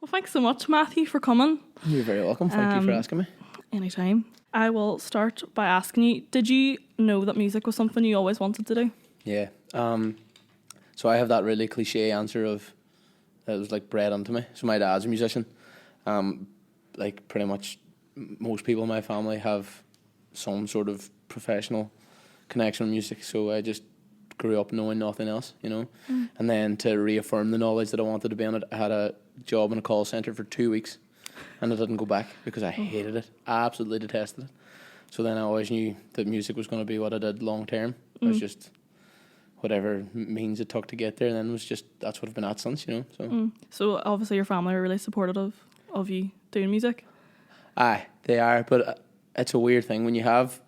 thanks so much, Matthew, for coming. You're very welcome. Thank you for asking me. Anytime. I will start by asking you, did you know that music was something you always wanted to do? Yeah. So I have that really cliche answer of that it was like bred into me. So my dad's a musician. Like pretty much most people in my family have some sort of professional connection with music. So I just grew up knowing nothing else, you know. And then to reaffirm the knowledge that I wanted to be on it, I had a job in a call centre for 2 weeks. And I didn't go back because I hated it. I absolutely detested it. So then I always knew that music was going to be what I did long term. It was just whatever means it took to get there. And then it was just, that's what I've been at since, you know. So obviously your family are really supportive of you doing music. Aye, they are. But it's a weird thing. When you have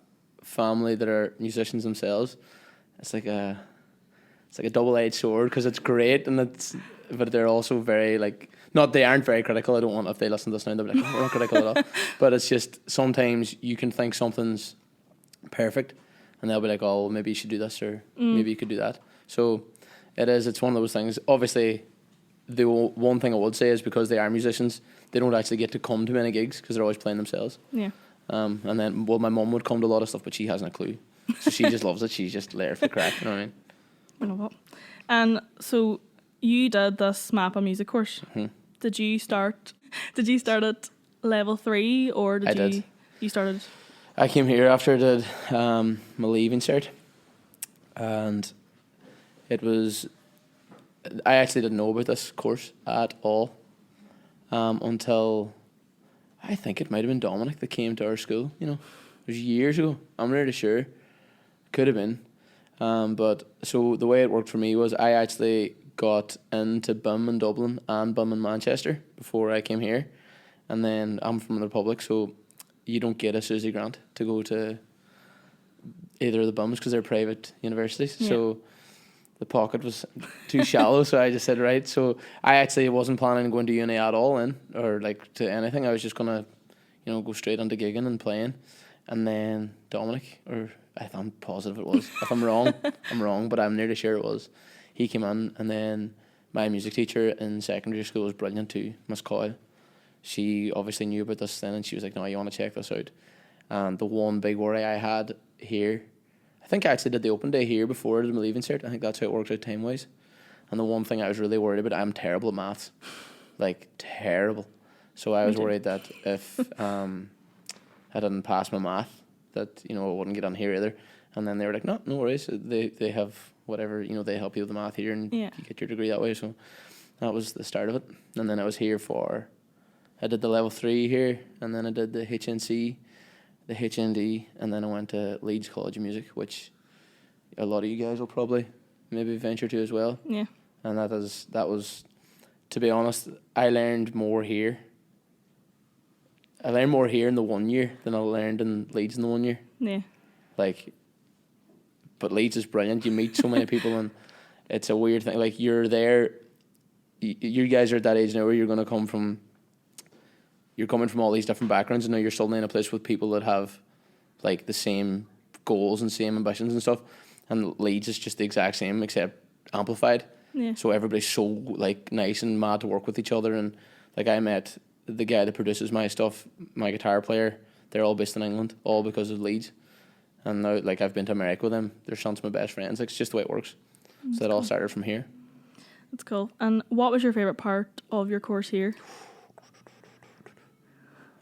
family that are musicians themselves, it's like a double-edged sword because it's great but they're also very like, not, they aren't very critical. I don't want, if they listen to this now, they'll be like, we're not critical at all. But it's just, sometimes you can think something's perfect and they'll be like, oh, well, maybe you should do this or maybe you could do that. So it's one of those things. Obviously, the one thing I would say is because they are musicians, they don't actually get to come to many gigs because they're always playing themselves. Yeah. And then, well, my mum would come to a lot of stuff, but she hasn't a clue. So she just loves it. She's just there for the crack, you know what I mean? You know what? And so you did this MAPA music course. Mm-hmm. Did you start at level 3 or you started? I came here after I did my leaving cert, and it was, I actually didn't know about this course at all until I think it might have been Dominic that came to our school. You know, it was years ago. I'm really sure. Could have been. But so the way it worked for me was I actually got into BIM in Dublin and BIM in Manchester before I came here. And then I'm from the Republic, so you don't get a SUSI grant to go to either of the BIMs because they're private universities. Yeah. So the pocket was too shallow, so I just said, right. So I actually wasn't planning on going to uni at all or like to anything. I was just going to, go straight into gigging and playing. And then Dominic, I'm positive it was. If I'm wrong, I'm wrong, but I'm nearly sure it was. He came in, and then my music teacher in secondary school was brilliant too, Miss Coyle. She obviously knew about this then, and she was like, no, you want to check this out. And the one big worry I had here, I think I actually did the open day here before I did my leaving cert. I think that's how it works out time-wise. And the one thing I was really worried about, I'm terrible at maths. Like, terrible. So I was worried that if I didn't pass my math, that, I wouldn't get on here either. And then they were like, no worries. They have whatever, they help you with the math here and you get your degree that way. So that was the start of it. And then I was here I did the level 3 here, and then I did the HNC, the HND, and then I went to Leeds College of Music, which a lot of you guys will probably maybe venture to as well. Yeah. And that was, to be honest, I learned more here. I learned more here in the 1 year than I learned in Leeds in the 1 year. Yeah. But Leeds is brilliant. You meet so many people, and it's a weird thing. Like, you're there, you guys are at that age now where you're coming from all these different backgrounds, and now you're suddenly in a place with people that have, like, the same goals and same ambitions and stuff. And Leeds is just the exact same, except amplified. Yeah. So everybody's so, like, nice and mad to work with each other. And, like, I met the guy that produces my stuff, my guitar player, they're all based in England, all because of Leeds. And now, like, I've been to America with them. They're some of my best friends. Like, it's just the way it works. That's so it all started from here. That's cool. And what was your favourite part of your course here?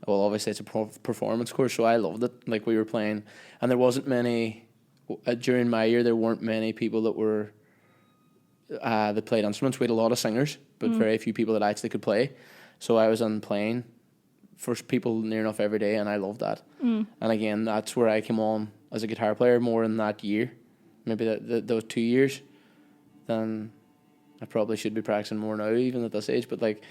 Well, obviously it's a performance course, so I loved it. Like, we were playing, and there wasn't many, during my year, there weren't many people that were, that played instruments. We had a lot of singers, but very few people that actually could play. So I was on playing for people near enough every day, and I loved that. And again, that's where I came on as a guitar player more in that year, maybe those 2 years, than I probably should be practicing more now, even at this age. But, like,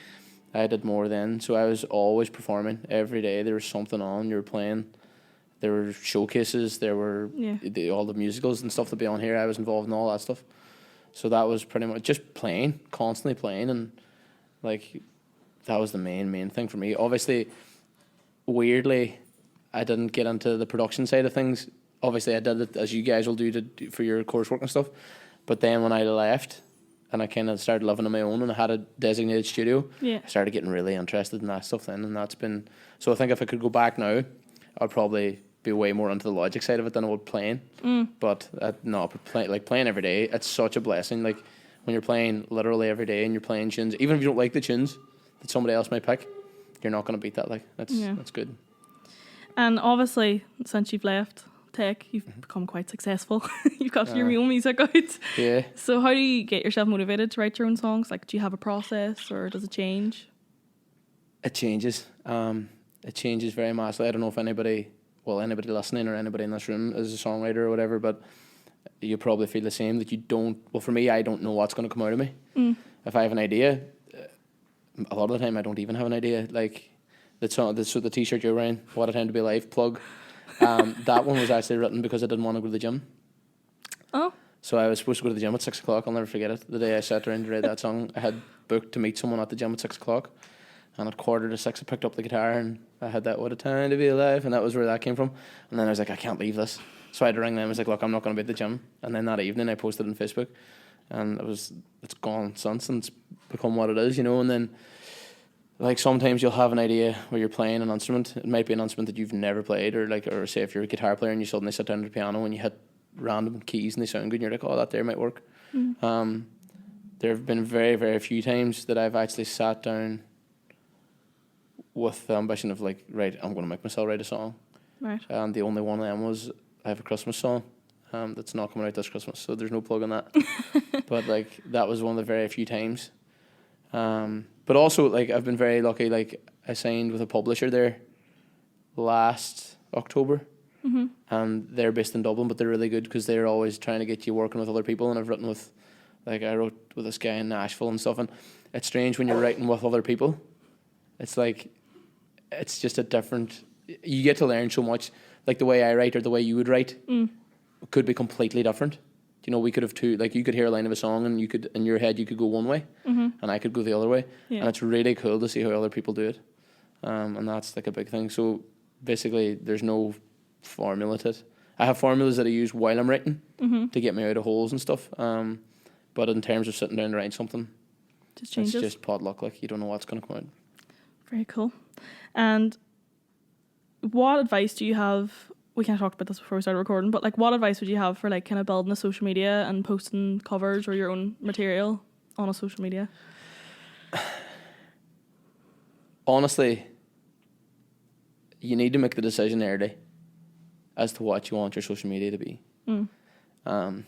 I did more then, so I was always performing every day. There was something on, you were playing. There were showcases, there were all the musicals and stuff that be on here. I was involved in all that stuff. So that was pretty much just playing, constantly playing, and, like, that was the main thing for me. Obviously, weirdly, I didn't get into the production side of things. Obviously, I did it as you guys will do for your coursework and stuff. But then when I left, and I kind of started living on my own, and I had a designated studio. Yeah. I started getting really interested in that stuff then, and that's been. So I think if I could go back now, I'd probably be way more into the logic side of it than I would playing. But playing every day, it's such a blessing. Like when you're playing literally every day and you're playing tunes, even if you don't like the tunes that somebody else might pick, you're not going to beat that. Like that's good. And obviously, since you've left tech, you've become quite successful. You've got your own music out. Yeah. So how do you get yourself motivated to write your own songs? Like, do you have a process, or does it change? It changes. It changes very massively. I don't know if anybody listening or anybody in this room is a songwriter or whatever, but you probably feel the same, that you don't. Well, for me, I don't know what's going to come out of me. If I have an idea, a lot of the time I don't even have an idea. Like the T-shirt you're wearing, "What a Time to Be Alive" plug. That one was actually written because I didn't want to go to the gym. Oh. So I was supposed to go to the gym at 6 o'clock. I'll never forget it. The day I sat down to write that song, I had booked to meet someone at the gym at 6 o'clock. And at 5:45, I picked up the guitar and I had that "What a Time to Be Alive," and that was where that came from. And then I was like, I can't leave this. So I had to ring them. I was like, look, I'm not going to be at the gym. And then that evening I posted on Facebook, and it's gone since, and it's become what it is, you know. And then like sometimes you'll have an idea where you're playing an instrument. It might be an instrument that you've never played, or say if you're a guitar player and you suddenly sit down at the piano and you hit random keys and they sound good and you're like, oh, that there might work. There have been very, very few times that I've actually sat down with the ambition of like, right, I'm going to make myself write a song. Right. And the only one of them was, I have a Christmas song that's not coming out this Christmas, so there's no plug on that. But like that was one of the very few times. But also like I've been very lucky. Like I signed with a publisher there last October, and they're based in Dublin, but they're really good because they're always trying to get you working with other people. And I've written with, like I wrote with this guy in Nashville and stuff. And it's strange when you're writing with other people. It's like, it's just a different. You get to learn so much. Like the way I write or the way you would write could be completely different. You know, we could have two. Like you could hear a line of a song, and you could in your head you could go one way, and I could go the other way. Yeah. And it's really cool to see how other people do it, and that's like a big thing. So basically, there's no formula to it. I have formulas that I use while I'm writing to get me out of holes and stuff. But in terms of sitting down to write something, Just changes. it's just potluck. Like you don't know what's going to come out. Very cool. And what advice do you have? We kind of talked about this before we started recording, but like, what advice would you have for like kind of building a social media and posting covers or your own material on a social media? Honestly, you need to make the decision early as to what you want your social media to be. I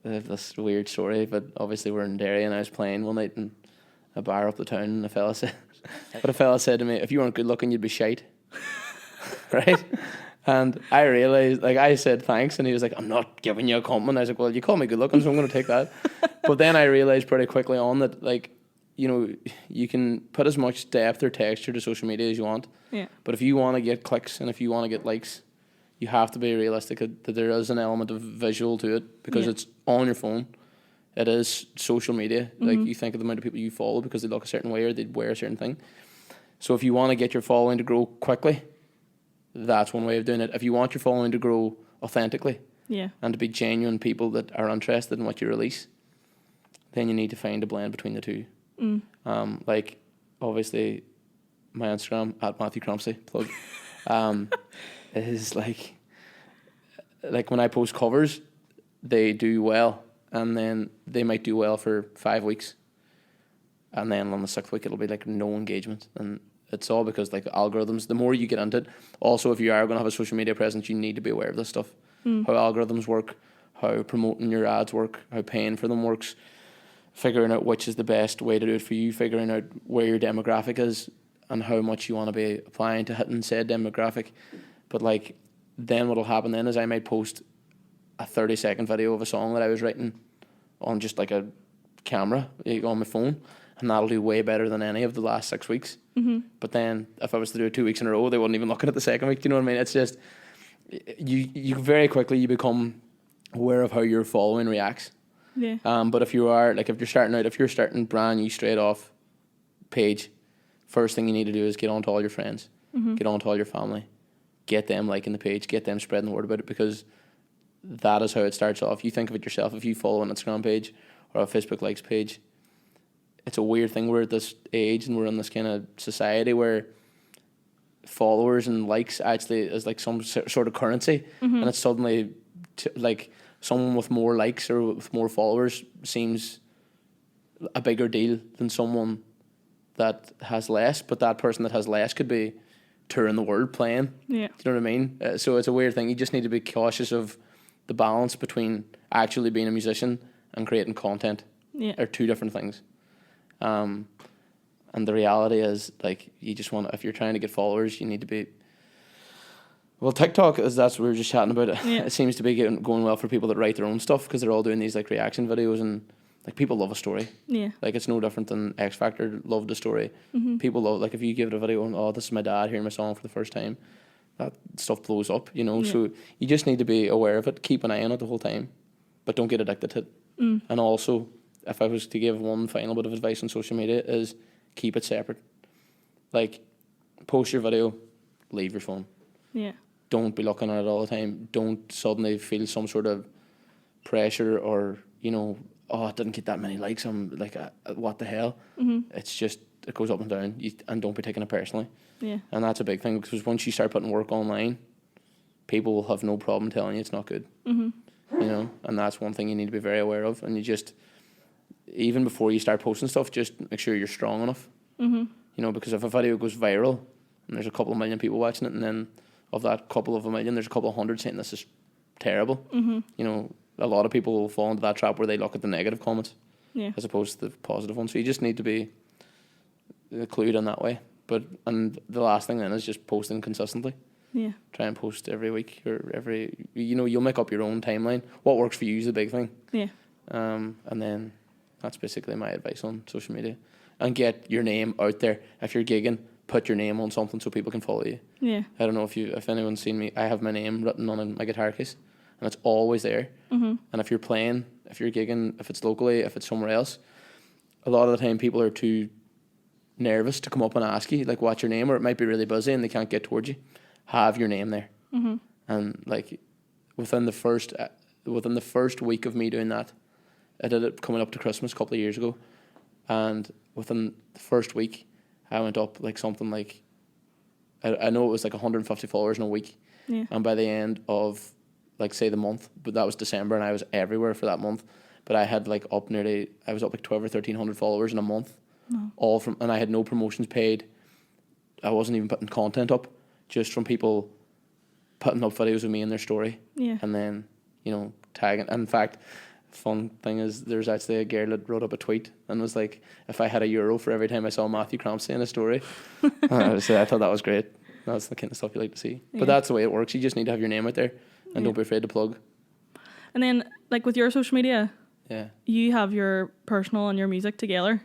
have this weird story, but obviously we're in Derry, and I was playing one night in a bar up the town, and a fella said to me, if you weren't good looking, you'd be shite. Right? And I realised, like, I said thanks, and he was like, I'm not giving you a compliment. I was like, well, you call me good looking, so I'm going to take that. But then I realised pretty quickly on that, like, you know, you can put as much depth or texture to social media as you want. Yeah. But if you want to get clicks and if you want to get likes, you have to be realistic that there is an element of visual to it, because it's on your phone. It is social media. Like, you think of the amount of people you follow because they look a certain way or they wear a certain thing. So if you want to get your following to grow quickly, that's one way of doing it. If you want your following to grow authentically, and to be genuine people that are interested in what you release, then you need to find a blend between the two. Like, obviously, my Instagram at Matthew Crumpsey plug is like when I post covers, they do well, and then they might do well for 5 weeks, and then on the 6th week it'll be like no engagement, and it's all because like algorithms. The more you get into it, also if you are going to have a social media presence, you need to be aware of this stuff, how algorithms work, how promoting your ads work, how paying for them works, figuring out which is the best way to do it for you, figuring out where your demographic is and how much you want to be applying to hitting said demographic. But like, then what'll happen then is I might post a 30-second video of a song that I was writing on just like a camera on my phone, and that'll do way better than any of the last 6 weeks. But then if I was to do it 2 weeks in a row, they wouldn't even look at it the second week. Do you know what I mean? It's just, you very quickly you become aware of how your following reacts. Yeah. But if you're starting brand new straight off page, first thing you need to do is get on to all your friends, get on to all your family, get them liking the page, get them spreading the word about it, because that is how it starts off. You think of it yourself. If you follow an Instagram page or a Facebook likes page, it's a weird thing. We're at this age and we're in this kind of society where followers and likes actually is like some sort of currency, and it's suddenly like someone with more likes or with more followers seems a bigger deal than someone that has less, but that person that has less could be touring the world playing. Yeah. Do you know what I mean? So it's a weird thing. You just need to be cautious of the balance between actually being a musician and creating content. Yeah. Are two different things. And the reality is, like, you just want, if you're trying to get followers, you need to be. Well, TikTok, as that's what we were just chatting about, Yeah. it seems to be going well for people that write their own stuff, because they're all doing these like reaction videos, and like people love a story. Yeah. Like, it's no different than X Factor loved a story. People love, like, if you give it a video and, oh, this is my dad hearing my song for the first time, that stuff blows up, you know. Yeah. So you just need to be aware of it, keep an eye on it the whole time, but don't get addicted to it. And also, if I was to give one final bit of advice on social media, is keep it separate. Like, post your video, leave your phone. Yeah. Don't be looking at it all the time. Don't suddenly feel some sort of pressure or, you know, oh, I didn't get that many likes. I'm like, what the hell? It's just, it goes up and down. And don't be taking it personally. Yeah. And that's a big thing, because once you start putting work online, people will have no problem telling you it's not good. You know, and that's one thing you need to be very aware of. And you just, even before you start posting stuff, just make sure you're strong enough. You know, because if a video goes viral and there's a couple of million people watching it, and then of that couple of a million, there's a couple of hundred saying this is terrible. You know, a lot of people will fall into that trap where they look at the negative comments as opposed to the positive ones. So you just need to be clued in that way. And the last thing then is just posting consistently. Yeah. Try and post every week or every, you know, you'll make up your own timeline. What works for you is the big thing. Yeah. And then that's basically my advice on social media. And get your name out there. If you're gigging, put your name on something so people can follow you. Yeah. I don't know if anyone's seen me. I have my name written on my guitar case, and it's always there. And if you're playing, if you're gigging, if it's locally, if it's somewhere else, a lot of the time people are too nervous to come up and ask you, like, what's your name, or it might be really busy and they can't get towards you. Have your name there. And like within the first week of me doing that, I did it coming up to Christmas a couple of years ago, and within the first week I went up like something like, I know it was like 150 followers in a week. Yeah. And by the end of, like, say the month, but that was December and I was everywhere for that month, but I had like I was up like 12 or 1300 followers in a month. All from, and I had no promotions paid. I wasn't even putting content up, just from people putting up videos of me in their story. Yeah. And then, you know, tagging. And in fact, fun thing is, there's actually a girl that wrote up a tweet and was like, if I had €1 for every time I saw Matthew Crampsey in a story. I thought that was great. That's the kind of stuff you like to see. But that's the way it works. You just need to have your name out there, and don't be afraid to plug. And then, like, with your social media, Yeah. you have your personal and your music together.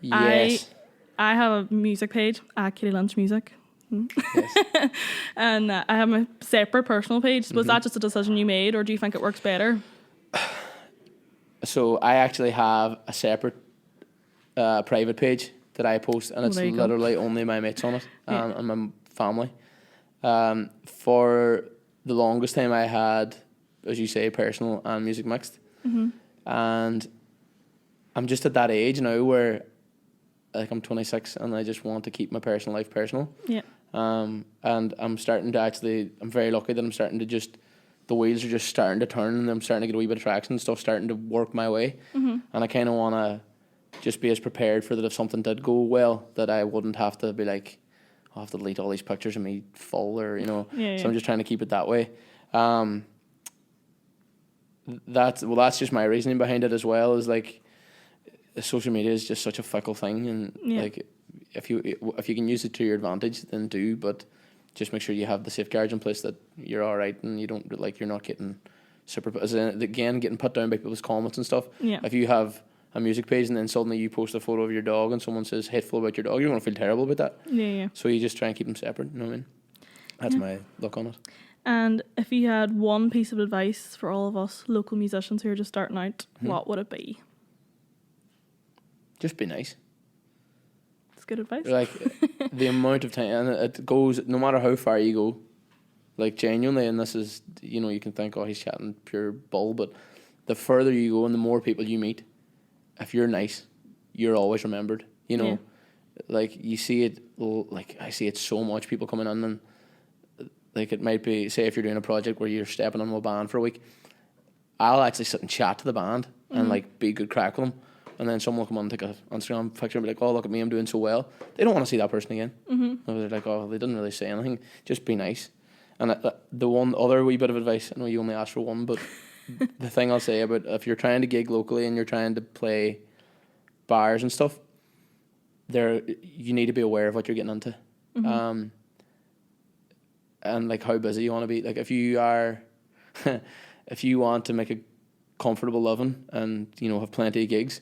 Yes. I have a music page at Kitty Lunch Music. Yes. And I have my separate personal page. Was that just a decision you made, or do you think it works better? So I actually have a separate private page that I post, and it's literally only my mates on it, and my family. For the longest time I had, as you say, personal and music mixed. And I'm just at that age now where, like, I'm 26 and I just want to keep my personal life personal. Yeah. And I'm starting to I'm very lucky that I'm starting to the wheels are just starting to turn, and I'm starting to get a wee bit of traction and stuff starting to work my way. And I kind of want to just be as prepared for that if something did go well, that I wouldn't have to be like, I'll have to delete all these pictures of me full, or, you know. So I'm just trying to keep it that way. That's just my reasoning behind it as well, is like, social media is just such a fickle thing, and like, if you can use it to your advantage, then do, but just make sure you have the safeguards in place, that you're all right and you don't, like, you're not getting getting put down by people's comments and stuff. If you have a music page and then suddenly you post a photo of your dog and someone says hateful about your dog, you're going to feel terrible about that. So you just try and keep them separate, you know what I mean? That's my look on it. And if you had one piece of advice for all of us local musicians who are just starting out, what would it be? Just be nice. That's good advice. Like, the amount of time, and it goes, no matter how far you go, Like, genuinely, and this is, you know, you can think, oh, he's chatting pure bull, but the further you go and the more people you meet, if you're nice, you're always remembered. You know, like, you see it, like, I see it so much, people coming in and, like, it might be, say, if you're doing a project where you're stepping on a band for a week, I'll actually sit and chat to the band and, like, be good crack with them. And then someone will come on and take an Instagram picture and be like, oh, look at me, I'm doing so well. They don't want to see that person again. They're like, oh, they didn't really say anything. Just be nice. And the one other wee bit of advice, I know you only asked for one, but the thing I'll say about if you're trying to gig locally and you're trying to play bars and stuff, you need to be aware of what you're getting into. And like how busy you want to be. Like, if you are, if you want to make a comfortable living and, you know, have plenty of gigs,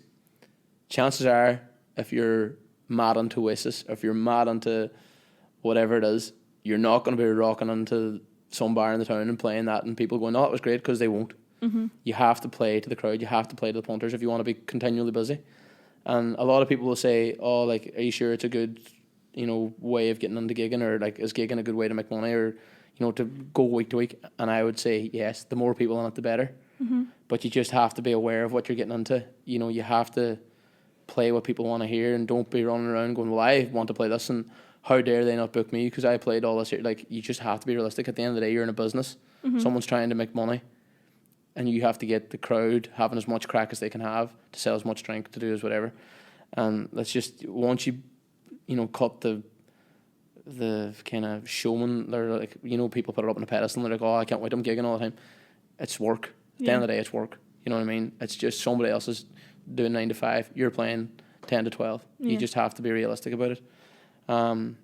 chances are, if you're mad into Oasis, if you're mad into whatever it is, you're not going to be rocking into some bar in the town and playing that and people going, oh, that was great, because they won't. You have to play to the crowd, you have to play to the punters if you want to be continually busy. And a lot of people will say, oh, like, are you sure it's a good, you know, way of getting into gigging, or like, is gigging a good way to make money, or, you know, to go week to week? And I would say yes, the more people in it, the better. But you just have to be aware of what you're getting into. You know, you have to play what people want to hear, and don't be running around going, well, I want to play this, and how dare they not book me because I played all this here. Like, you just have to be realistic. At the end of the day, you're in a business. Someone's trying to make money, and you have to get the crowd having as much crack as they can have, to sell as much drink, to do as whatever. And that's just, once you know, cut the kind of showman, they're like, you know, people put it up on a pedestal and they're like, oh, I can't wait, I'm gigging all the time. It's work. At the end of the day, it's work. You know what I mean? It's just somebody else is doing 9 to 5. You're playing 10 to 12. You just have to be realistic about it. And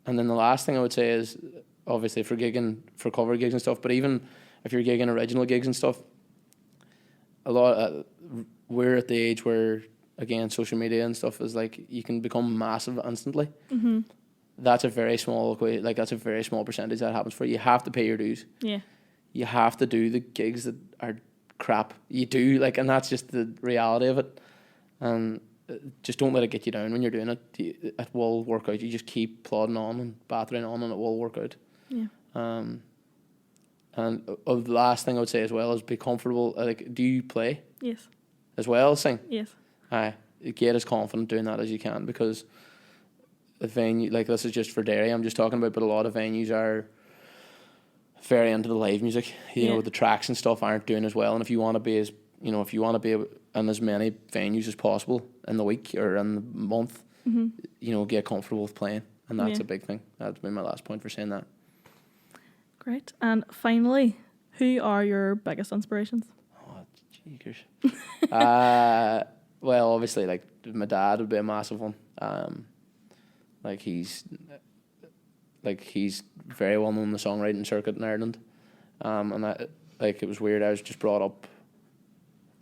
then the last thing I would say is, obviously, for gigging, for cover gigs and stuff, but even if you're gigging original gigs and stuff, we're at the age where, again, social media and stuff is like, you can become massive instantly. That's a very small that's a very small percentage that happens for you. You have to pay your dues. You have to do the gigs that are crap. You do, like, and that's just the reality of it. And just don't let it get you down when you're doing it. It will work out. You just keep plodding on and battering on, and it will work out. And the last thing I would say as well is be comfortable. Like, do you play? Yes. As well as sing? Yes. Aye. Get as confident doing that as you can, because the venue, like, this is just for Derry I'm just talking about, but a lot of venues are very into the live music. You know, the tracks and stuff aren't doing as well. And if you want to be as, you know, if you want to be in as many venues as possible in the week or in the month, you know, get comfortable with playing. And that's a big thing. That'd be my last point for saying that. Great. And finally, who are your biggest inspirations? Oh, jeekers. Well, obviously, like, my dad would be a massive one. Like, he's very well known in the songwriting circuit in Ireland. And it was weird. I was just brought up,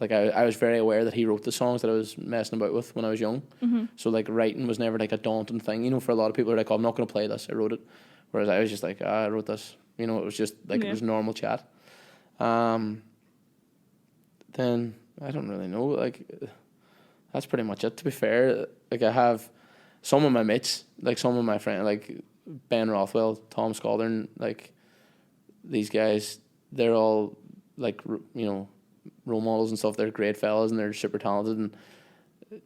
like, I was very aware that he wrote the songs that I was messing about with when I was young. So, like, writing was never, like, a daunting thing. You know, for a lot of people, they're like, oh, I'm not going to play this, I wrote it. Whereas I was just like, I wrote this. You know, it was just, like, it was normal chat. Then, I don't really know, like, that's pretty much it, to be fair. Like, I have some of my mates, like, some of my friends, like, Ben Rothwell, Tom Scaldern, like, these guys, they're all, like, you know, role models and stuff. They're great fellas and they're super talented, and,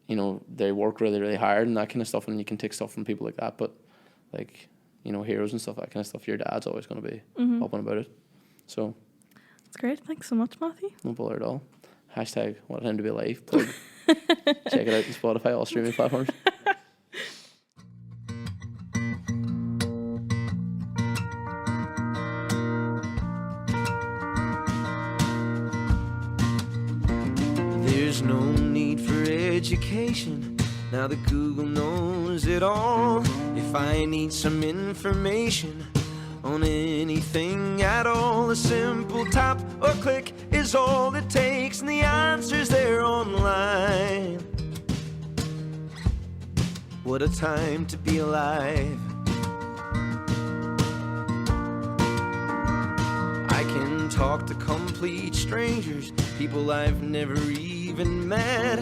you know, they work really, really hard and that kind of stuff, and you can take stuff from people like that. But, like, you know, heroes and stuff, that kind of stuff, your dad's always going to be up and about it. So that's great. Thanks so much, Matthew. No bother at all. Hashtag want him to be alive. Plug. Check it out on Spotify, all streaming platforms. There's no need for education, now that Google knows it all. If I need some information on anything at all, a simple tap or click is all it takes, and the answer's there online. What a time to be alive. I can talk to complete strangers, people I've never even met,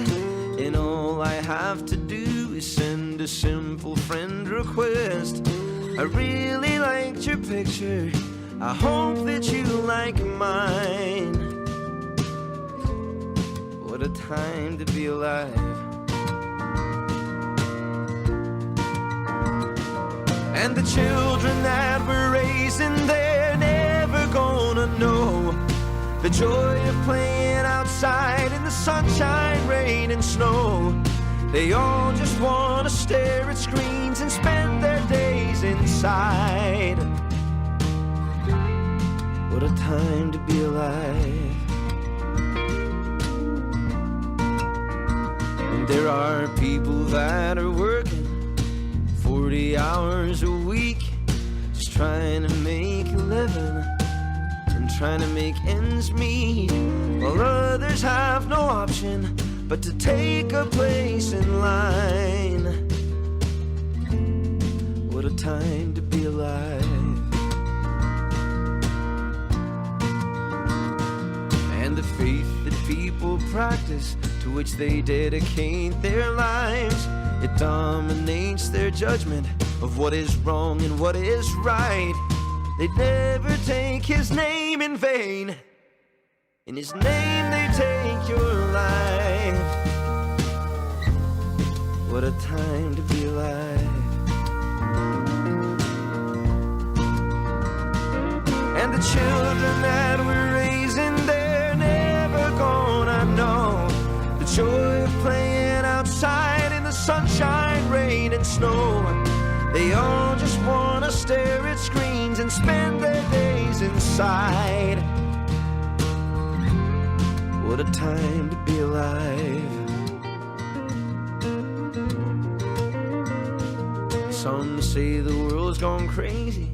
and all I have to do is send a simple friend request. I really liked your picture, I hope that you like mine. What a time to be alive. And the children that we're raising, they're never gonna know the joy of playing outside in the sunshine, rain and snow. They all just wanna stare at screens and spend their days inside. What a time to be alive. And there are people that are working 40 hours a week, just trying to make a living and trying to make ends meet, while others have no option but to take a place in line. What a time to be alive. And the faith that people practice, to which they dedicate their lives, it dominates their judgment of what is wrong and what is right. They'd never take his name in vain. In his name they take your life. What a time to be alive. And the children that we're raising, they're never gonna know the joy of playing outside in the sunshine, rain and snow. They all just wanna stare at screens and spend their days inside. What a time to be alive. Some say the world's gone crazy,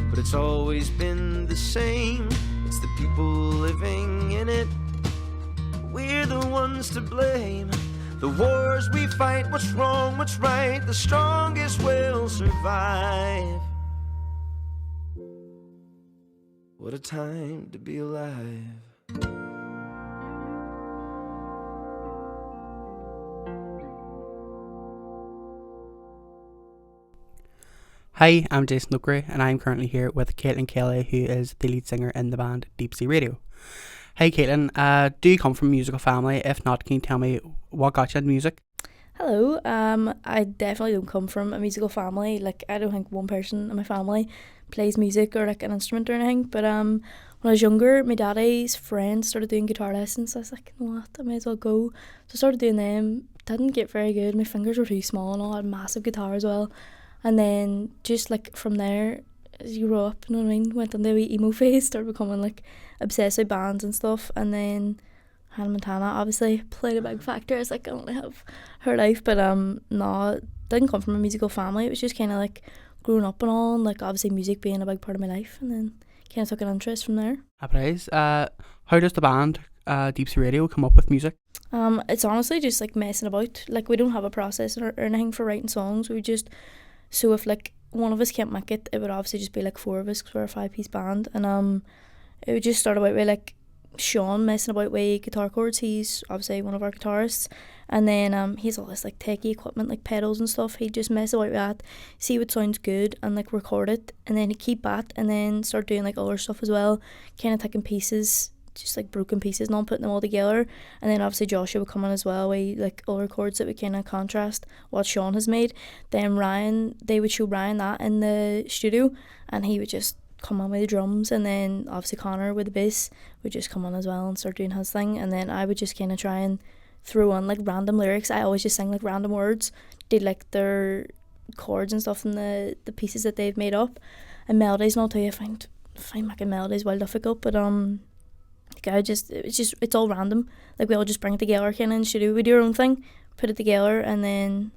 but it's always been the same. It's the people living in it, we're the ones to blame. The wars we fight, what's wrong, what's right, the strongest will survive. What a time to be alive. Hi, I'm Jason Lucre, and I'm currently here with Caitlin Kelly, who is the lead singer in the band Deep Sea Radio. Hey Caitlin, do you come from a musical family? If not, can you tell me what got you into music? Hello, I definitely don't come from a musical family. Like, I don't think one person in my family plays music or like an instrument or anything. But when I was younger, my daddy's friends started doing guitar lessons. So I was like, you know what, I may as well go. So I started doing them. Didn't get very good. My fingers were too small and all. I had a massive guitar as well. And then just like from there, as you grow up, you know what I mean, went on the wee emo phase, started becoming like obsessed with bands and stuff. And then Hannah Montana obviously played a big factor. It's like I only have her life, but no, didn't come from a musical family. It was just kind of like growing up and all, and like obviously music being a big part of my life, and then kind of took an interest from there. How does the band Deep Sea Radio come up with music? It's honestly just like messing about. Like, we don't have a process or anything for writing songs. We just, so if like one of us can't make it, it would obviously just be like four of us because we're a 5-piece band, and it would just start out with like Sean messing about with guitar chords. He's obviously one of our guitarists, and then he has all this like techie equipment like pedals and stuff. He'd just mess about with that, see what sounds good and like record it, and then he'd keep that and then start doing like other stuff as well, kind of taking pieces, just like broken pieces and all, putting them all together. And then obviously Joshua would come in as well with like other chords that would kind of contrast what Sean has made. Then Ryan, they would show Ryan that in the studio, and he would just come on with the drums, and then obviously Connor with the bass would just come on as well and start doing his thing. And then I would just kind of try and throw on like random lyrics. I always just sing like random words, did like their chords and stuff in the pieces that they've made up, and melodies and all too. I find making melodies well difficult, but it's all random. Like, we all just bring it together kind of in the studio. We do our own thing, put it together, and then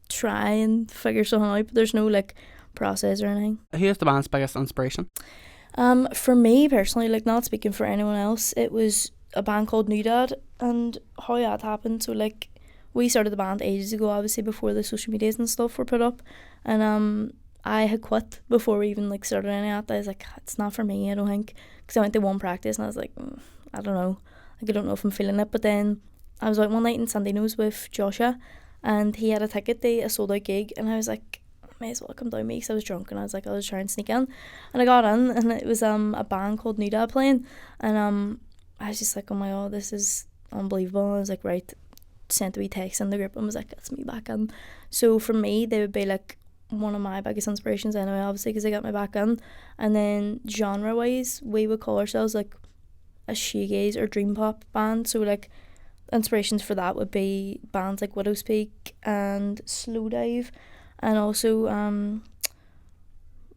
try and figure something out, but there's no like process or anything. Who is the band's biggest inspiration? For me personally, like not speaking for anyone else, it was a band called New Dad, and how that happened. So like, we started the band ages ago, obviously before the social medias and stuff were put up, and I had quit before we even like started any of that. I was like, it's not for me, I don't think, because I went to one practice and I was like, I don't know, like I don't know if I'm feeling it. But then I was out one night in Sandino's with Joshua, and he had a ticket to a sold out gig, and I was like, may as well come down with me because I was drunk and I was like, I was trying to sneak in. And I got in and it was a band called Nuda playing. And I was just like, oh my god, this is unbelievable. And I was like, right, sent a wee text in the group and was like, it's me back in. So for me, they would be like one of my biggest inspirations anyway, obviously, because they got me back in. And then genre wise, we would call ourselves like a shoegaze or dream pop band. So like inspirations for that would be bands like Widow's Peak and Slowdive, and also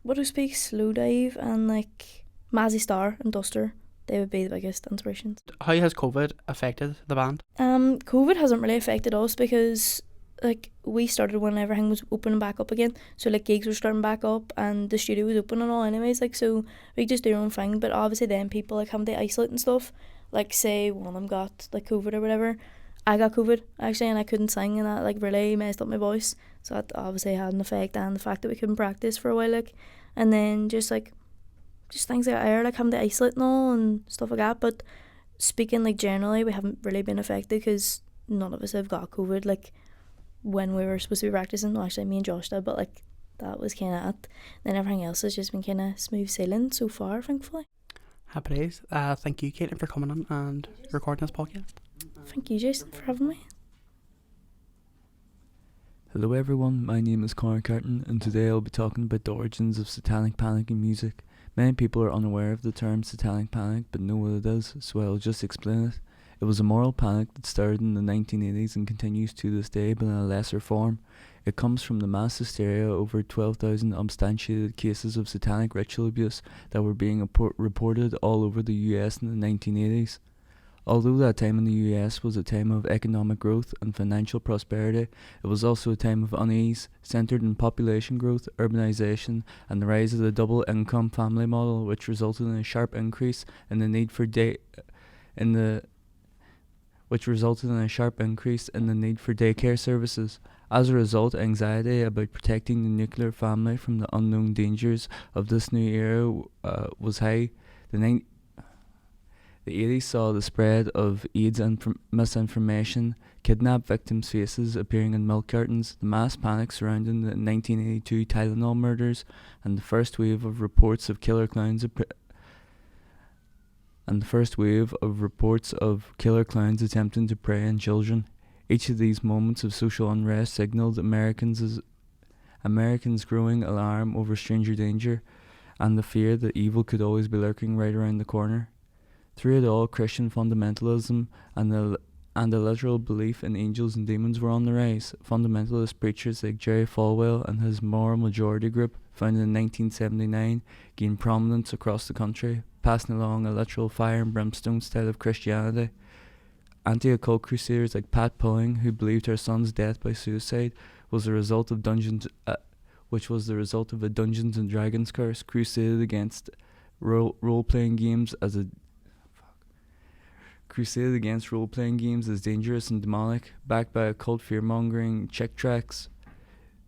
Widow's Peak, Slowdive, and like Mazzy Star and Duster. They would be the biggest inspirations. How has COVID affected the band? COVID hasn't really affected us because like we started when everything was opening back up again, so like gigs were starting back up and the studio was open and all anyways, like so we just do our own thing. But obviously then people like having to isolate and stuff, like say one of them got like COVID or whatever. I got COVID actually and I couldn't sing and that like really messed up my voice, so that obviously had an effect, and the fact that we couldn't practice for a while, like, and then just things like that, like having to isolate and all and stuff like that. But speaking like generally, we haven't really been affected because none of us have got COVID like when we were supposed to be practicing. Well, actually me and Josh did, but like that was kind of it. Then everything else has just been kind of smooth sailing so far, thankfully. Happy days. Thank you, Caitlin, for coming on and recording this podcast. Thank you, Jason, for having me. Hello everyone, my name is Connor Carton and today I'll be talking about the origins of satanic panic in music. Many people are unaware of the term satanic panic but know what it is, so I'll just explain it. It was a moral panic that started in the 1980s and continues to this day but in a lesser form. It comes from the mass hysteria over 12,000 unsubstantiated cases of satanic ritual abuse that were being reported all over the US in the 1980s. Although that time in the US was a time of economic growth and financial prosperity, it was also a time of unease, centered in population growth, urbanization, and the rise of the double-income family model, which resulted in a sharp increase in the need for daycare services. As a result, anxiety about protecting the nuclear family from the unknown dangers of this new era was high. The 80s saw the spread of AIDS and misinformation, kidnapped victims' faces appearing in milk cartons, the mass panic surrounding the 1982 Tylenol murders, and the first wave of reports of killer clowns attempting to prey on children. Each of these moments of social unrest signaled Americans' growing alarm over stranger danger and the fear that evil could always be lurking right around the corner. Through it all, Christian fundamentalism and the literal belief in angels and demons were on the rise. Fundamentalist preachers like Jerry Falwell and his Moral Majority group, founded in 1979, gained prominence across the country, passing along a literal fire and brimstone style of Christianity. Anti-occult crusaders like Pat Pulling, who believed her son's death by suicide was the result of a Dungeons and Dragons curse, crusaded against role-playing games as dangerous and demonic, backed by occult fear-mongering chick tracts.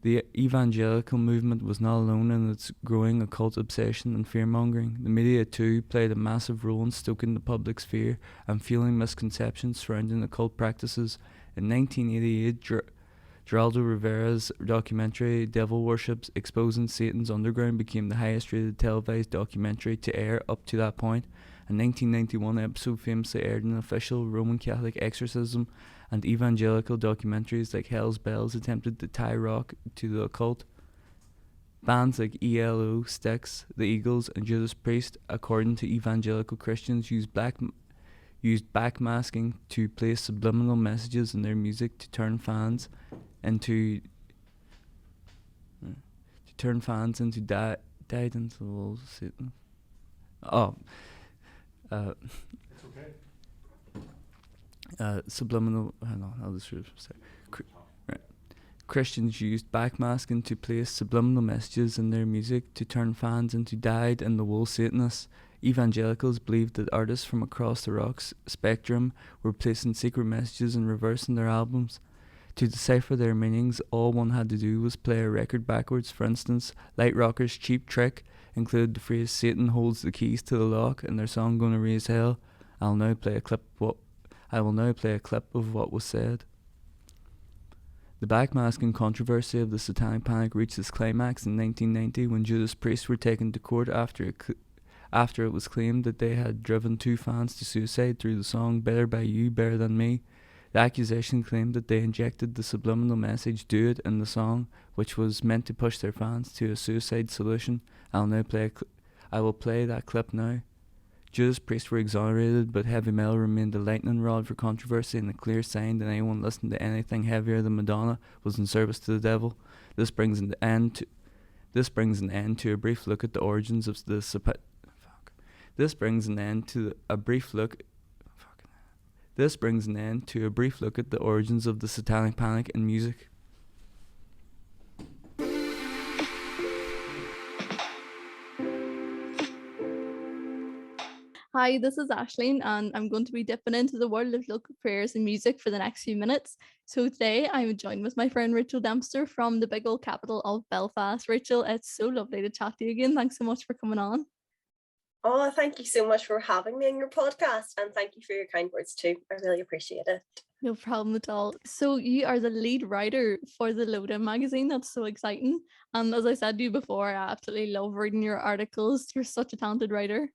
The evangelical movement was not alone in its growing occult obsession and fear-mongering. The media too played a massive role in stoking the public's fear and fueling misconceptions surrounding occult practices. In 1988, Geraldo Rivera's documentary Devil Worships, Exposing Satan's Underground became the highest rated televised documentary to air up to that point. A 1991 episode famously aired an official Roman Catholic exorcism, and evangelical documentaries like Hell's Bells attempted to tie rock to the occult. Bands like ELO, Styx, The Eagles, and Judas Priest, according to evangelical Christians, used backmasking to place subliminal messages in their music to turn fans into died into the walls of Satan. Subliminal. Hang on, I'll just say. Christians used backmasking to place subliminal messages in their music to turn fans into dyed-in-the-wool Satanists. Evangelicals believed that artists from across the rock spectrum were placing secret messages in reverse in their albums. To decipher their meanings, all one had to do was play a record backwards. For instance, Light Rockers' Cheap Trick included the phrase "Satan holds the keys to the lock" in their song "Gonna Raise Hell." I will now play a clip of what was said. The backmasking controversy of the Satanic Panic reached its climax in 1990 when Judas Priest were taken to court after it was claimed that they had driven 2 fans to suicide through the song Better By You, Better Than Me. The accusation claimed that they injected the subliminal message "Do It" in the song, which was meant to push their fans to a suicide solution. I will play that clip now. Judas Priest were exonerated, but heavy metal remained a lightning rod for controversy and a clear sign that anyone listening to anything heavier than Madonna was in service to the devil. This brings an end to a brief look at the origins of the This brings an end to a brief look at the origins of the Satanic Panic in music. Hi, this is Aisling, and I'm going to be dipping into the world of local prayers and music for the next few minutes. So today I'm joined with my friend Rachel Dempster from the big old capital of Belfast. Rachel, it's so lovely to chat to you again. Thanks so much for coming on. Oh, thank you so much for having me on your podcast, and thank you for your kind words too. I really appreciate it. No problem at all. So you are the lead writer for the Lowdown magazine. That's so exciting. And as I said to you before, I absolutely love reading your articles. You're such a talented writer.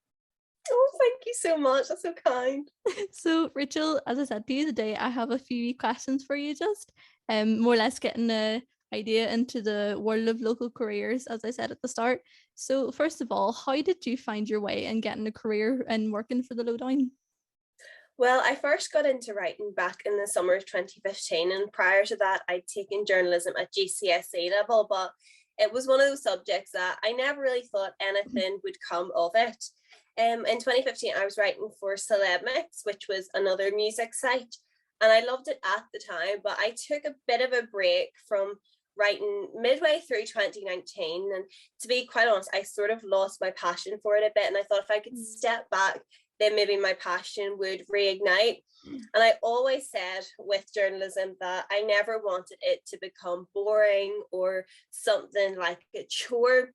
Oh, thank you so much. That's so kind. So Rachel, as I said to you today, I have a few questions for you, just more or less getting an idea into the world of local careers, as I said at the start. So first of all, how did you find your way in getting a career and working for the Lowdown? Well, I first got into writing back in the summer of 2015, and prior to that I'd taken journalism at GCSE level, but it was one of those subjects that I never really thought anything would come of it. In 2015, I was writing for Celeb Mix, which was another music site, and I loved it at the time, but I took a bit of a break from writing midway through 2019, and to be quite honest, I sort of lost my passion for it a bit, and I thought if I could step back, then maybe my passion would reignite. And I always said with journalism that I never wanted it to become boring or something like a chore.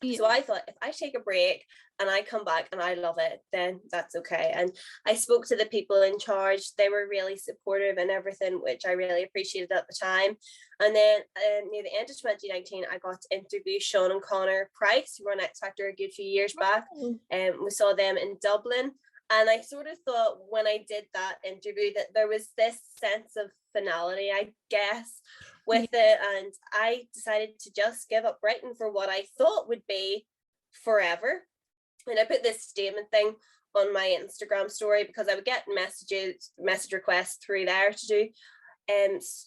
Yeah. So I thought if I take a break and I come back and I love it, then that's okay. And I spoke to the people in charge. They were really supportive and everything, which I really appreciated at the time. And then near the end of 2019, I got to interview Sean and Connor Price, who were on X Factor a good few years back. We saw them in Dublin. And I sort of thought when I did that interview that there was this sense of finality, I guess, with it. And I decided to just give up writing for what I thought would be forever. And I put this statement thing on my Instagram story because I would get message requests through there to do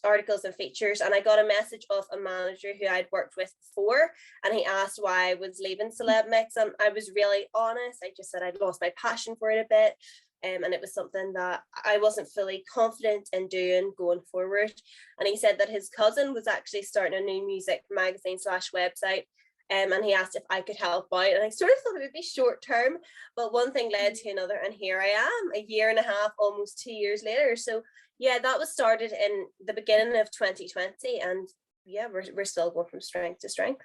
articles and features, and I got a message of a manager who I'd worked with before, and he asked why I was leaving Celeb Mix, and I was really honest. I just said I'd lost my passion for it a bit, and it was something that I wasn't fully confident in doing going forward. And he said that his cousin was actually starting a new music magazine / website, and he asked if I could help out, and I sort of thought it would be short term, but one thing led to another, and here I am a year and a half, almost 2 years later. So yeah, that was started in the beginning of 2020, and yeah, we're still going from strength to strength.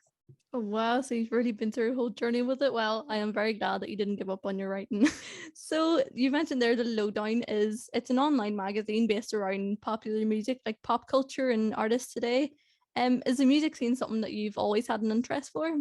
Oh wow, so you've really been through a whole journey with it. Well, I am very glad that you didn't give up on your writing. So you mentioned there the Lowdown it's an online magazine based around popular music, like pop culture and artists today. Is the music scene something that you've always had an interest for?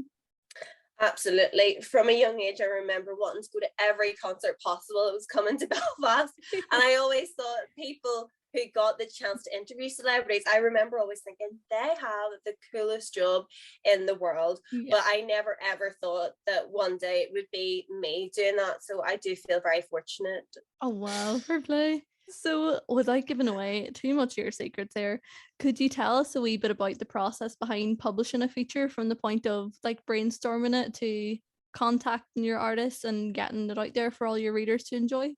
Absolutely. From a young age, I remember wanting to go to every concert possible that was coming to Belfast. And I always thought people who got the chance to interview celebrities, I remember always thinking they have the coolest job in the world. Yeah. But I never ever thought that one day it would be me doing that. So I do feel very fortunate. Oh wow, fair play. So without giving away too much of your secrets there, could you tell us a wee bit about the process behind publishing a feature from the point of like brainstorming it to contacting your artists and getting it out there for all your readers to enjoy?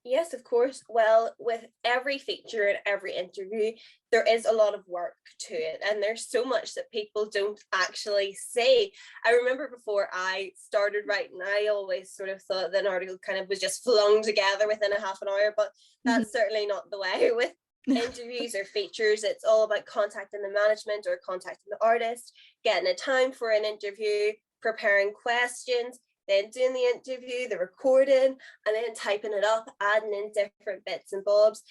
Yes, of course. Well, with every feature and every interview, there is a lot of work to it, and there's so much that people don't actually see. I remember before I started writing, I always sort of thought that an article kind of was just flung together within a half an hour, but that's certainly not the way with interviews or features. It's all about contacting the management or contacting the artist, getting a time for an interview, preparing questions, then doing the interview, the recording, and then typing it up, adding in different bits and bobs.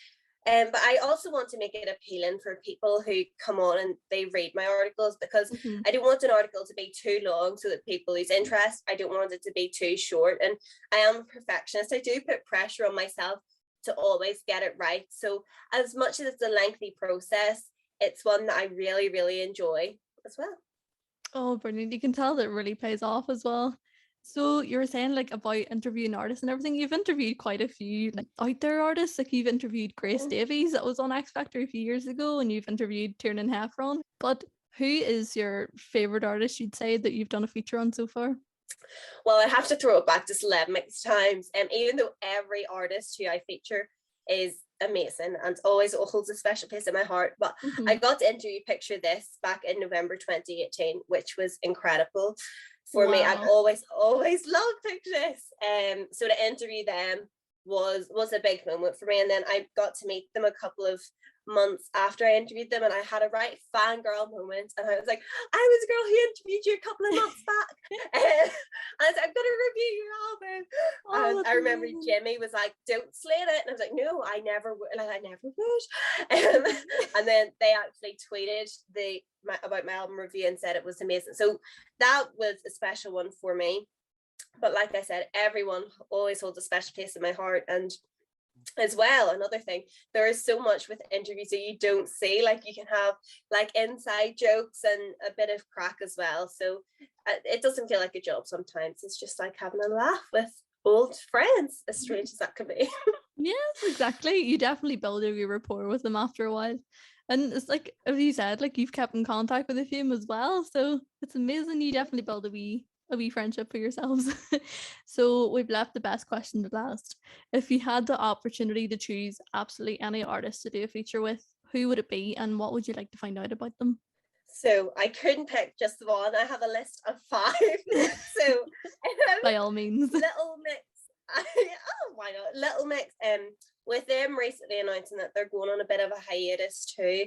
But I also want to make it appealing for people who come on and they read my articles, because I don't want an article to be too long so that people lose interest. I don't want it to be too short. And I am a perfectionist. I do put pressure on myself to always get it right. So as much as it's a lengthy process, it's one that I really, really enjoy as well. Oh, brilliant. You can tell that it really pays off as well. So you were saying like about interviewing artists and everything. You've interviewed quite a few like out there artists. Like you've interviewed Grace Davies that was on X Factor a few years ago, and you've interviewed Tiernan Heffron. But who is your favorite artist you'd say that you've done a feature on so far? Well, I have to throw it back to Celeb Mix Times. Even though every artist who I feature is amazing and always holds a special place in my heart, but I got to interview Picture This back in November 2018, which was incredible for me. I've always loved Picture This. So to interview them was a big moment for me. And then I got to meet them a couple of months after I interviewed them, and I had a right fangirl moment, and I was like, I was a girl who interviewed you a couple of months back. And I was like, I'm gonna review your album. And I remember Jimmy was like, don't slate it, and I was like, no, I never would. And then they actually tweeted about my album review and said it was amazing. So that was a special one for me. But like I said, everyone always holds a special place in my heart. And as well, another thing, there is so much with interviews that you don't see. Like you can have like inside jokes and a bit of crack as well, so it doesn't feel like a job sometimes. It's just like having a laugh with old friends, as strange as that can be. Yes, exactly. You definitely build a rapport with them after a while, and it's like, as you said, like you've kept in contact with a few as well, so it's amazing. You definitely build a wee friendship for yourselves. So we've left the best question to last. If you had the opportunity to choose absolutely any artist to do a feature with, who would it be, and what would you like to find out about them? So I couldn't pick just one. I have a list of 5. So by all means. Little Mix. Why not? Little Mix. With them recently announcing that they're going on a bit of a hiatus too,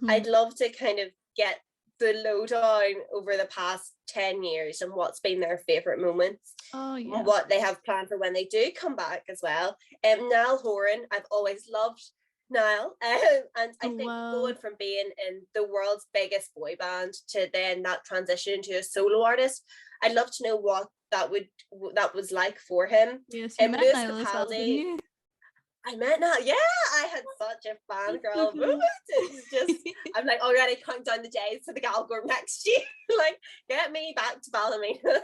I'd love to kind of get the lowdown over the past 10 years and what's been their favorite moments, what they have planned for when they do come back as well. Niall Horan, I've always loved Niall, and I think going from being in the world's biggest boy band to then that transition to a solo artist, I'd love to know what that was like for him. Yes, you met Niall as well, didn't you? I met Niall. Yeah, I had such a fangirl moment. It's just, I'm like already counting down the days to the Galgore next year. Like, get me back to Ballymena.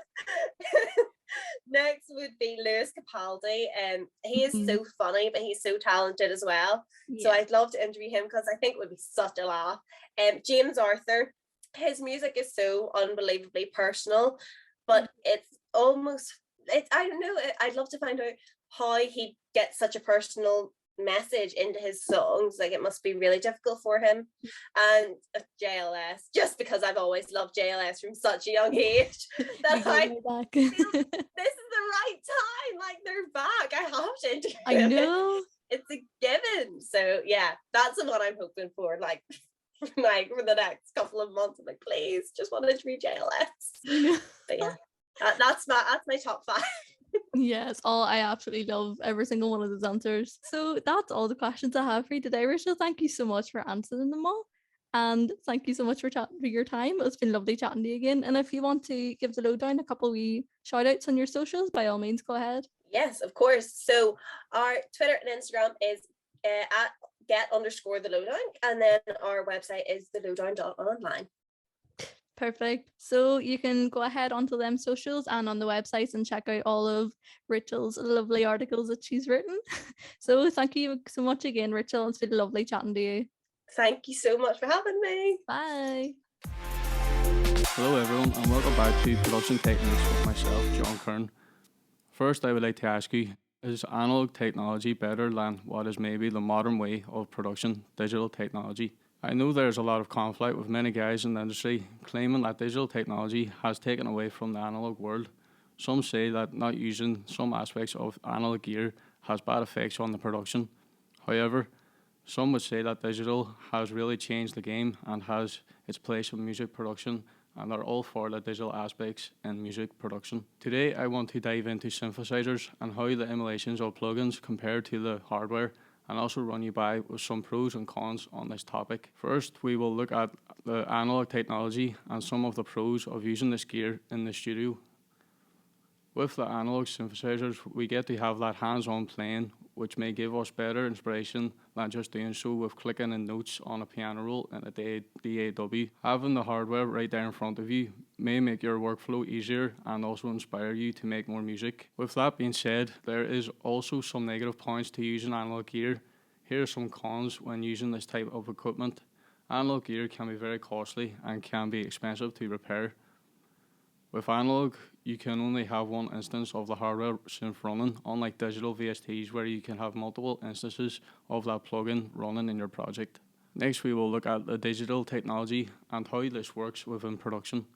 Next would be Lewis Capaldi. He is so funny, but he's so talented as well. Yeah. So I'd love to interview him because I think it would be such a laugh. James Arthur, his music is so unbelievably personal, but it's almost, I don't know, I'd love to find out how he gets such a personal message into his songs. Like, it must be really difficult for him. And JLS, just because I've always loved JLS from such a young age, that I feel this is the right time. Like, they're back. I have to interview I know. It's a given. So yeah, that's the one I'm hoping for. Like for the next couple of months, I'm like, please, just want to interview JLS. But yeah, that's my top 5. Yes, I absolutely love every single one of those answers. So that's all the questions I have for you today, Rachel. Thank you so much for answering them all. And thank you so much for your time. It's been lovely chatting to you again. And if you want to give the lowdown a couple wee shout outs on your socials, by all means, go ahead. Yes, of course. So our Twitter and Instagram is at get_the_lowdown. And then our website is thelowdown.online. Perfect. So you can go ahead onto them socials and on the websites and check out all of Rachel's lovely articles that she's written. So thank you so much again, Rachel. It's been lovely chatting to you. Thank you so much for having me. Bye. Hello everyone, and welcome back to Production Techniques with myself, John Kern. First, I would like to ask you, is analog technology better than what is maybe the modern way of production, digital technology? I know there's a lot of conflict with many guys in the industry claiming that digital technology has taken away from the analog world. Some say that not using some aspects of analog gear has bad effects on the production. However, some would say that digital has really changed the game and has its place in music production, and are all for the digital aspects in music production. Today I want to dive into synthesizers and how the emulations of plugins compare to the hardware, and also run you by with some pros and cons on this topic. First, we will look at the analog technology and some of the pros of using this gear in the studio. With the analog synthesizers, we get to have that hands-on playing, which may give us better inspiration than just doing so with clicking in notes on a piano roll in a DAW. Having the hardware right there in front of you may make your workflow easier and also inspire you to make more music. With that being said, there is also some negative points to using analog gear. Here are some cons when using this type of equipment. Analog gear can be very costly and can be expensive to repair. With analog, you can only have one instance of the hardware synth running, unlike digital VSTs where you can have multiple instances of that plugin running in your project. Next, we will look at the digital technology and how this works within production.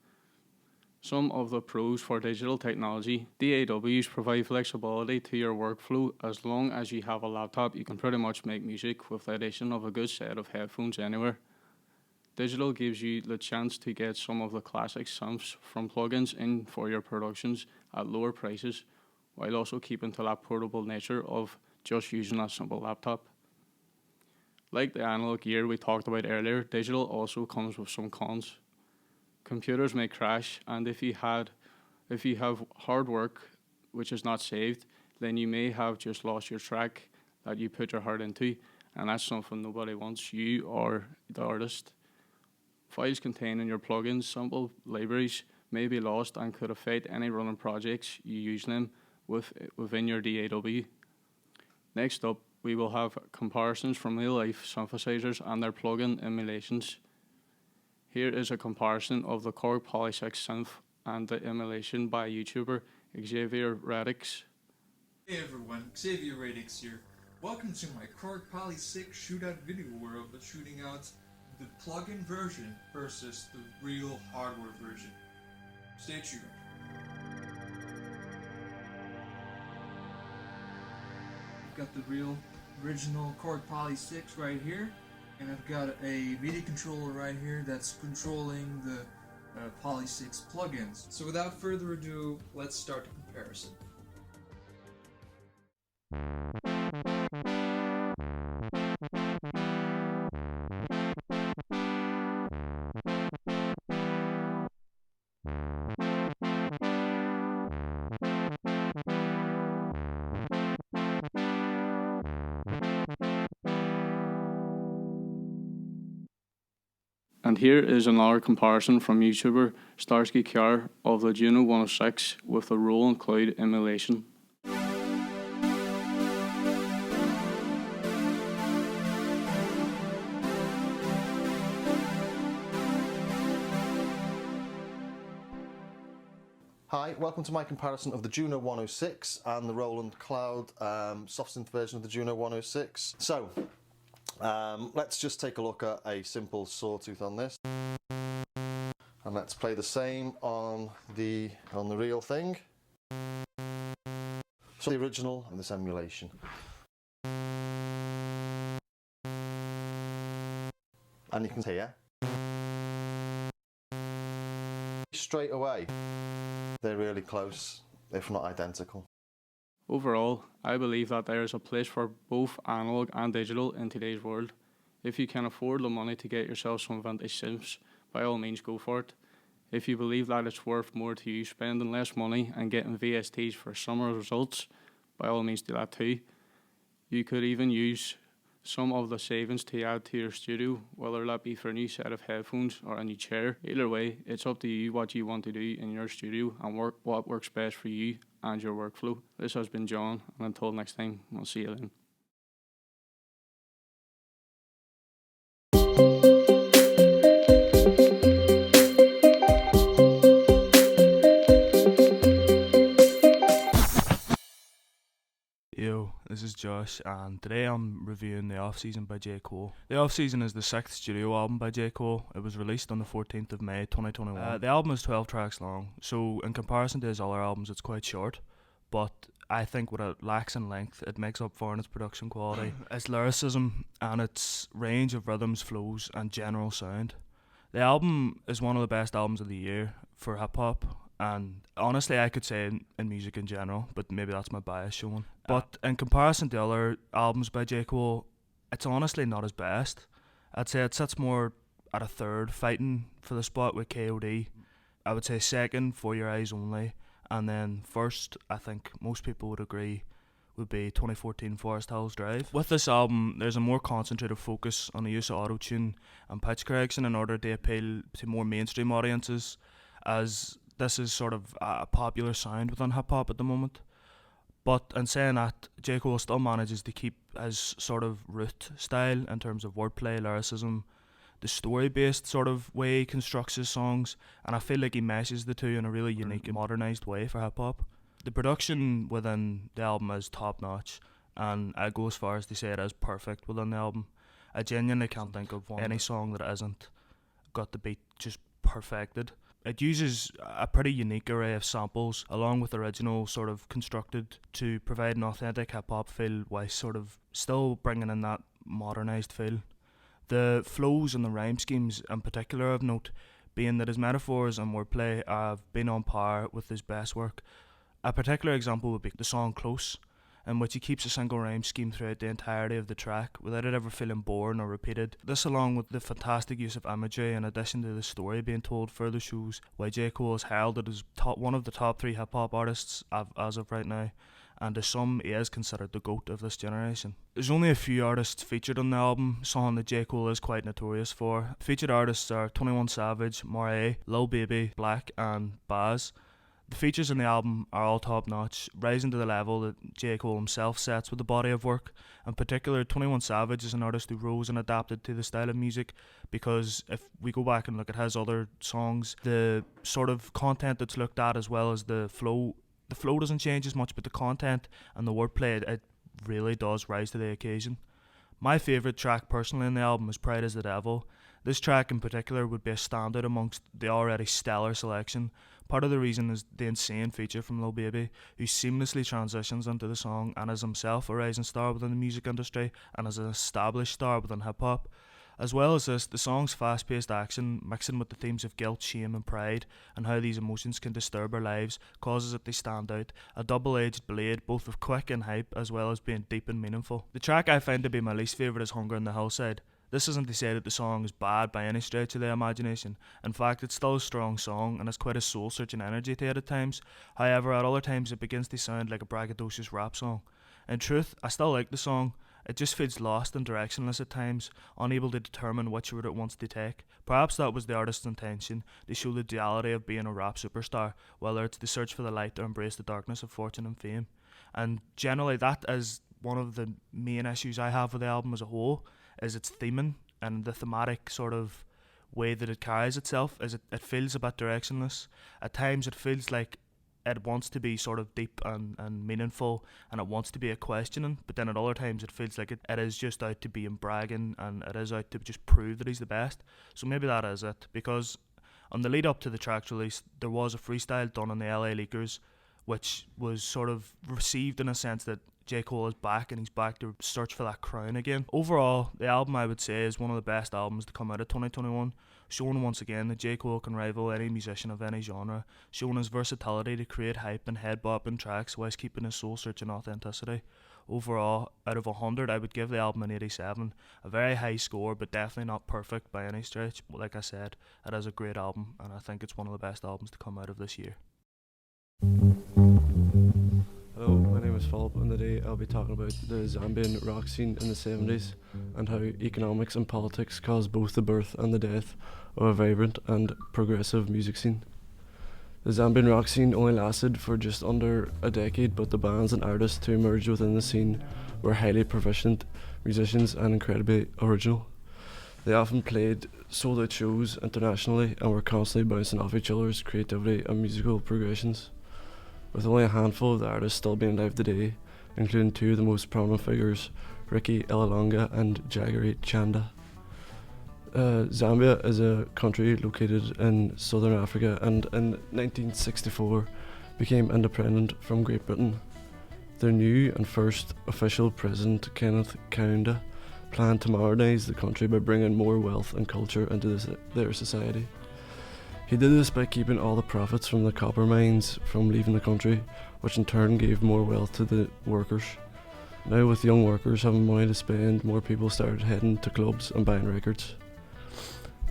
Some of the pros for digital technology: DAWs provide flexibility to your workflow. As long as you have a laptop, you can pretty much make music with the addition of a good set of headphones anywhere. Digital gives you the chance to get some of the classic synths from plugins in for your productions at lower prices, while also keeping to that portable nature of just using a simple laptop. Like the analog gear we talked about earlier, digital also comes with some cons. Computers may crash, and if you have hard work which is not saved, then you may have just lost your track that you put your heart into, and that's something nobody wants, you or the artist. Files containing your plugins, sample libraries may be lost and could affect any running projects you use them within your DAW. Next up, we will have comparisons from real-life synthesizers and their plugin emulations. Here is a comparison of the Korg Poly 6 synth and the emulation by YouTuber Xavier Radix. Hey everyone, Xavier Radix here. Welcome to my Korg Poly 6 shootout video where I'll be shooting out the plugin version versus the real hardware version. Stay tuned. I've got the real original Korg Poly 6 right here, and I've got a MIDI controller right here that's controlling the Poly 6 plugins. So without further ado, let's start the comparison. And here is another comparison from YouTuber Starsky Kjar of the Juno 106 with the Roland Cloud emulation. Hi, welcome to my comparison of the Juno 106 and the Roland Cloud soft synth version of the Juno 106. So, let's just take a look at a simple sawtooth on this, and let's play the same on the real thing. So the original and this emulation. And you can hear straight away they're really close, if not identical. Overall, I believe that there is a place for both analog and digital in today's world. If you can afford the money to get yourself some vintage synths, by all means go for it. If you believe that it's worth more to you spending less money and getting VSTs for similar results, by all means do that too. You could even use some of the savings to add to your studio, whether that be for a new set of headphones or a new chair. Either way, it's up to you what you want to do in your studio and what works best for you and your workflow. This has been John, and until next time, I'll see you then. Yo, this is Josh, and today I'm reviewing The Off Season by J. Cole. The Off Season is the 6th studio album by J. Cole. It was released on the 14th of May 2021. The album is 12 tracks long, so in comparison to his other albums it's quite short, but I think what it lacks in length, it makes up for in its production quality, its lyricism, and its range of rhythms, flows, and general sound. The album is one of the best albums of the year for hip-hop, and honestly I could say in music in general, but maybe that's my bias showing. But in comparison to other albums by J. Cole, it's honestly not his best. I'd say it sits more at a third, fighting for the spot with KOD. I would say second, For Your Eyes Only, and then first, I think most people would agree, would be 2014 Forest Hills Drive. With this album, there's a more concentrated focus on the use of auto-tune and pitch correction in order to appeal to more mainstream audiences, as this is sort of a popular sound within hip-hop at the moment. But in saying that, J. Cole still manages to keep his sort of root style in terms of wordplay, lyricism, the story-based sort of way he constructs his songs, and I feel like he meshes the two in a really unique and modernised way for hip-hop. The production within the album is top-notch, and I go as far as to say it is perfect within the album. I genuinely can't think of any song that isn't got the beat just perfected. It uses a pretty unique array of samples along with original sort of constructed to provide an authentic hip-hop feel while sort of still bringing in that modernised feel. The flows and the rhyme schemes in particular of note, being that his metaphors and wordplay have been on par with his best work. A particular example would be the song Close, in which he keeps a single rhyme scheme throughout the entirety of the track without it ever feeling boring or repeated. This, along with the fantastic use of imagery in addition to the story being told, further shows why J. Cole is heralded as one of the top 3 hip-hop artists as of right now, and to some he is considered the GOAT of this generation. There's only a few artists featured on the album, something that J. Cole is quite notorious for. Featured artists are 21 Savage, Moray, Lil Baby, Black and Baz. The features in the album are all top notch, rising to the level that J. Cole himself sets with the body of work. In particular, 21 Savage is an artist who rose and adapted to the style of music, because if we go back and look at his other songs, the sort of content that's looked at as well as the flow doesn't change as much, but the content and the wordplay, it really does rise to the occasion. My favourite track personally in the album is Pride is the Devil. This track in particular would be a standout amongst the already stellar selection. Part of the reason is the insane feature from Lil Baby, who seamlessly transitions into the song and is himself a rising star within the music industry and is an established star within hip-hop. As well as this, the song's fast-paced action, mixing with the themes of guilt, shame and pride, and how these emotions can disturb our lives, causes it to stand out, a double-edged blade, both of quick and hype, as well as being deep and meaningful. The track I find to be my least favourite is Hunger on the Hillside. This isn't to say that the song is bad by any stretch of the imagination. In fact, it's still a strong song and has quite a soul-searching energy to it at times. However, at other times it begins to sound like a braggadocious rap song. In truth, I still like the song. It just feels lost and directionless at times, unable to determine which route it wants to take. Perhaps that was the artist's intention, to show the duality of being a rap superstar, whether it's to search for the light or embrace the darkness of fortune and fame. And generally that is one of the main issues I have with the album as a whole, is its theming and the thematic sort of way that it carries itself. Is it feels a bit directionless. At times it feels like it wants to be sort of deep and meaningful, and it wants to be a questioning, but then at other times it feels like it is just out to be bragging, and it is out to just prove that he's the best. So maybe that is it, because on the lead up to the track's release there was a freestyle done on the LA Leakers, which was sort of received in a sense that J. Cole is back, and he's back to search for that crown again. Overall, the album I would say is one of the best albums to come out of 2021, showing once again that J. Cole can rival any musician of any genre, showing his versatility to create hype and head-bopping tracks whilst keeping his soul-searching authenticity. Overall, out of 100, I would give the album an 87, a very high score, but definitely not perfect by any stretch. But like I said, it is a great album, and I think it's one of the best albums to come out of this year. Hello, my name is Philip, and today I'll be talking about the Zambian rock scene in the 70s and how economics and politics caused both the birth and the death of a vibrant and progressive music scene. The Zambian rock scene only lasted for just under a decade, but the bands and artists who emerged within the scene were highly proficient musicians and incredibly original. They often played sold-out shows internationally and were constantly bouncing off each other's creativity and musical progressions, with only a handful of the artists still being alive today, including two of the most prominent figures, Ricky Elalonga and Jaggery Chanda. Zambia is a country located in southern Africa, and in 1964 became independent from Great Britain. Their new and first official president, Kenneth Kaunda, planned to modernise the country by bringing more wealth and culture into their society. He did this by keeping all the profits from the copper mines from leaving the country, which in turn gave more wealth to the workers. Now with young workers having money to spend, more people started heading to clubs and buying records.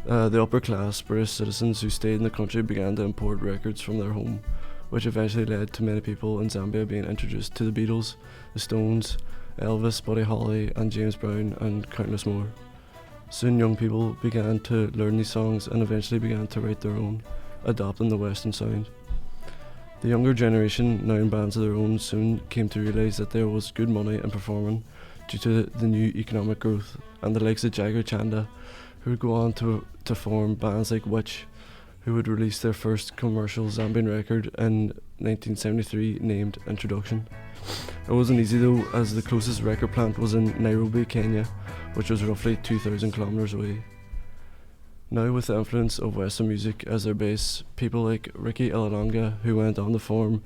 The upper class British citizens who stayed in the country began to import records from their home, which eventually led to many people in Zambia being introduced to the Beatles, the Stones, Elvis, Buddy Holly and James Brown and countless more. Soon young people began to learn these songs and eventually began to write their own, adopting the Western sound. The younger generation, now in bands of their own, soon came to realise that there was good money in performing due to the new economic growth, and the likes of Jagger Chanda, who would go on to form bands like Witch, who would release their first commercial Zambian record in 1973 named Introduction. It wasn't easy though, as the closest record plant was in Nairobi, Kenya, which was roughly 2,000 kilometres away. Now with the influence of Western music as their base, people like Ricky Ilalonga, who went on to form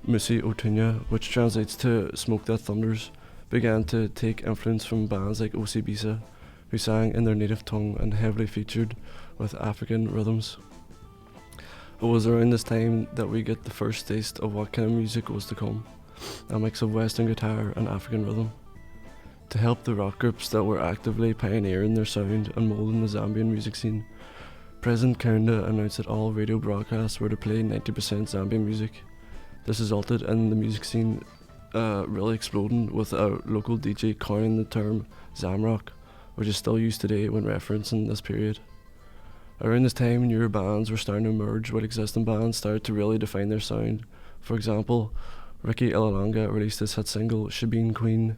Musi Otunya, which translates to Smoke That Thunders, began to take influence from bands like Osibisa, who sang in their native tongue and heavily featured with African rhythms. It was around this time that we get the first taste of what kind of music was to come, a mix of Western guitar and African rhythm. To help the rock groups that were actively pioneering their sound and moulding the Zambian music scene, President Kaunda announced that all radio broadcasts were to play 90% Zambian music. This resulted in the music scene really exploding, with a local DJ coining the term Zamrock, which is still used today when referencing this period. Around this time, newer bands were starting to emerge, while existing bands started to really define their sound. For example, Ricky Ilalonga released his hit single Shebeen Queen,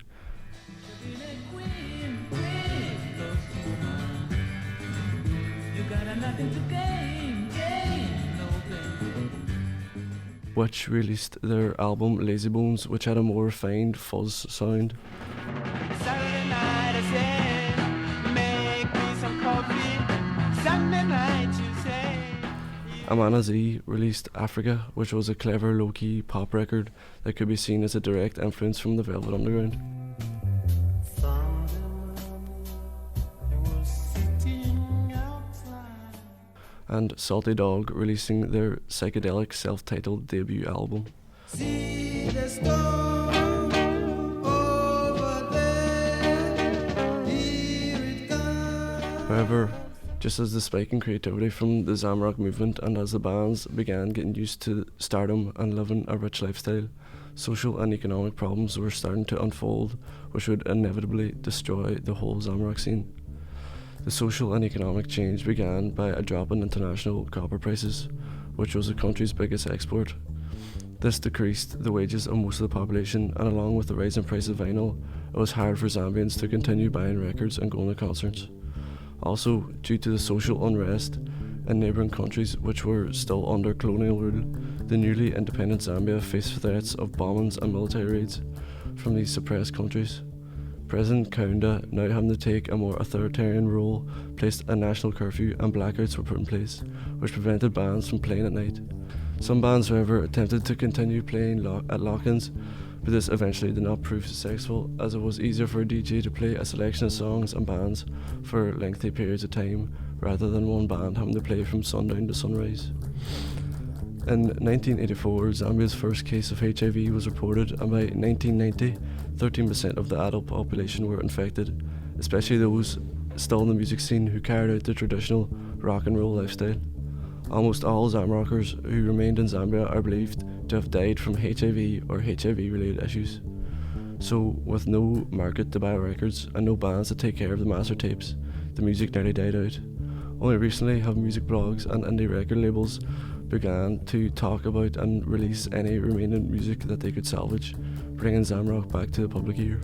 which released their album Lazy Bones, which had a more refined fuzz sound. Amana Z released Africa, which was a clever low-key pop record that could be seen as a direct influence from the Velvet Underground. And Salty Dog releasing their psychedelic self-titled debut album. However, just as the spike in creativity from the Zamrock movement and as the bands began getting used to stardom and living a rich lifestyle, social and economic problems were starting to unfold, which would inevitably destroy the whole Zamrock scene. The social and economic change began by a drop in international copper prices, which was the country's biggest export. This decreased the wages of most of the population, and along with the rising price of vinyl, it was hard for Zambians to continue buying records and going to concerts. Also, due to the social unrest in neighbouring countries which were still under colonial rule, the newly independent Zambia faced threats of bombings and military raids from these suppressed countries. President Kaunda, now having to take a more authoritarian role, placed a national curfew and blackouts were put in place, which prevented bands from playing at night. Some bands, however, attempted to continue playing at lock-ins, but this eventually did not prove successful, as it was easier for a DJ to play a selection of songs and bands for lengthy periods of time, rather than one band having to play from sundown to sunrise. In 1984, Zambia's first case of HIV was reported, and by 1990, 13% of the adult population were infected, especially those still in the music scene who carried out the traditional rock and roll lifestyle. Almost all Zamrockers who remained in Zambia are believed to have died from HIV or HIV-related issues. So, with no market to buy records and no bands to take care of the master tapes, the music nearly died out. Only recently have music blogs and indie record labels began to talk about and release any remaining music that they could salvage, bringing Zamrock back to the public ear.